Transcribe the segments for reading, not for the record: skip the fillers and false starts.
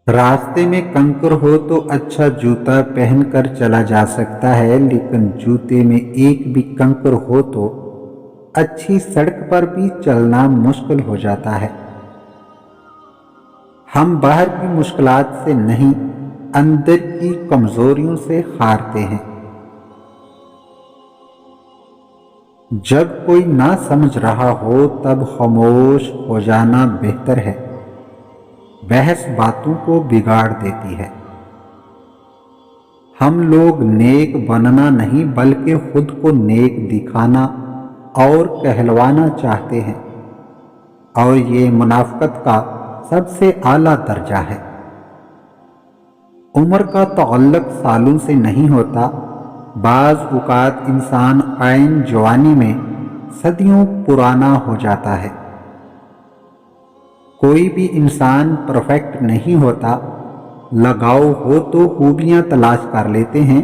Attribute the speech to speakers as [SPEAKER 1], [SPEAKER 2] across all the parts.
[SPEAKER 1] راستے میں کنکر ہو تو اچھا جوتا پہن کر چلا جا سکتا ہے، لیکن جوتے میں ایک بھی کنکر ہو تو اچھی سڑک پر بھی چلنا مشکل ہو جاتا ہے۔ ہم باہر کی مشکلات سے نہیں، اندر کی کمزوریوں سے ہارتے ہیں۔ جب کوئی نہ سمجھ رہا ہو تب خاموش ہو جانا بہتر ہے۔ بحث باتوں کو بگاڑ دیتی ہے۔ ہم لوگ نیک بننا نہیں بلکہ خود کو نیک دکھانا اور کہلوانا چاہتے ہیں، اور یہ منافقت کا سب سے اعلیٰ درجہ ہے۔ عمر کا تعلق سالوں سے نہیں ہوتا، بعض اوقات انسان عین جوانی میں صدیوں پرانا ہو جاتا ہے۔ کوئی بھی انسان پرفیکٹ نہیں ہوتا، لگاؤ ہو تو خوبیاں تلاش کر لیتے ہیں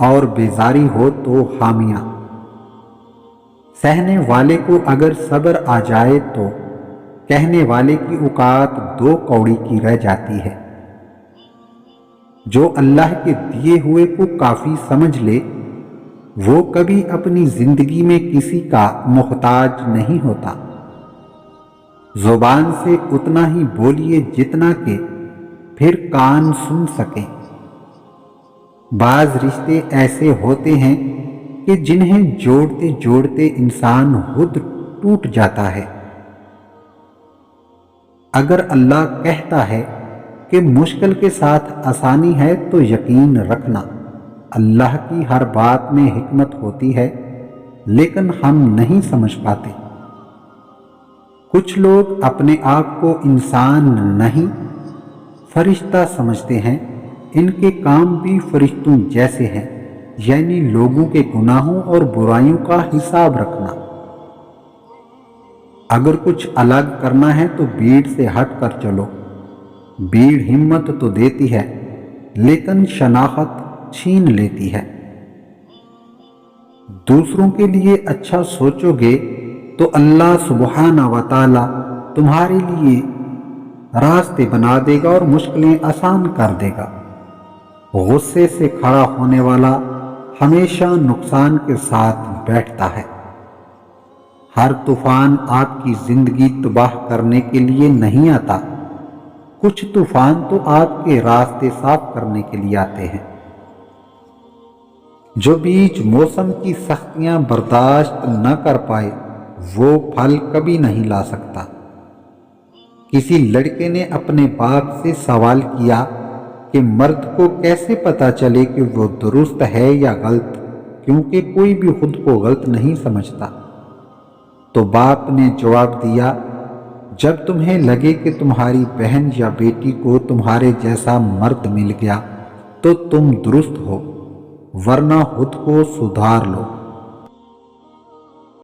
[SPEAKER 1] اور بیزاری ہو تو خامیاں۔ سہنے والے کو اگر صبر آ جائے تو کہنے والے کی اوقات 2 کوڑی کی رہ جاتی ہے۔ جو اللہ کے دیے ہوئے کو کافی سمجھ لے وہ کبھی اپنی زندگی میں کسی کا محتاج نہیں ہوتا۔ زبان سے اتنا ہی بولیے جتنا کہ پھر کان سن سکیں۔ بعض رشتے ایسے ہوتے ہیں کہ جنہیں جوڑتے جوڑتے انسان خود ٹوٹ جاتا ہے۔ اگر اللہ کہتا ہے کہ مشکل کے ساتھ آسانی ہے تو یقین رکھنا اللہ کی ہر بات میں حکمت ہوتی ہے، لیکن ہم نہیں سمجھ پاتے۔ کچھ لوگ اپنے آپ کو انسان نہیں فرشتہ سمجھتے ہیں، ان کے کام بھی فرشتوں جیسے ہیں، یعنی لوگوں کے گناہوں اور برائیوں کا حساب رکھنا۔ اگر کچھ الگ کرنا ہے تو بھیڑ سے ہٹ کر چلو۔ بھیڑ ہمت تو دیتی ہے لیکن شناخت چھین لیتی ہے۔ دوسروں کے لیے اچھا سوچو گے تو اللہ سبحانہ و تعالی تمہارے لیے راستے بنا دے گا اور مشکلیں آسان کر دے گا۔ غصے سے کھڑا ہونے والا ہمیشہ نقصان کے ساتھ بیٹھتا ہے۔ ہر طوفان آپ کی زندگی تباہ کرنے کے لیے نہیں آتا، کچھ طوفان تو آپ کے راستے صاف کرنے کے لیے آتے ہیں۔ جو بیج موسم کی سختیاں برداشت نہ کر پائے وہ پھل کبھی نہیں لا سکتا۔ کسی لڑکے نے اپنے باپ سے سوال کیا کہ مرد کو کیسے پتہ چلے کہ وہ درست ہے یا غلط، کیونکہ کوئی بھی خود کو غلط نہیں سمجھتا۔ تو باپ نے جواب دیا، جب تمہیں لگے کہ تمہاری بہن یا بیٹی کو تمہارے جیسا مرد مل گیا تو تم درست ہو، ورنہ خود کو سدھار لو۔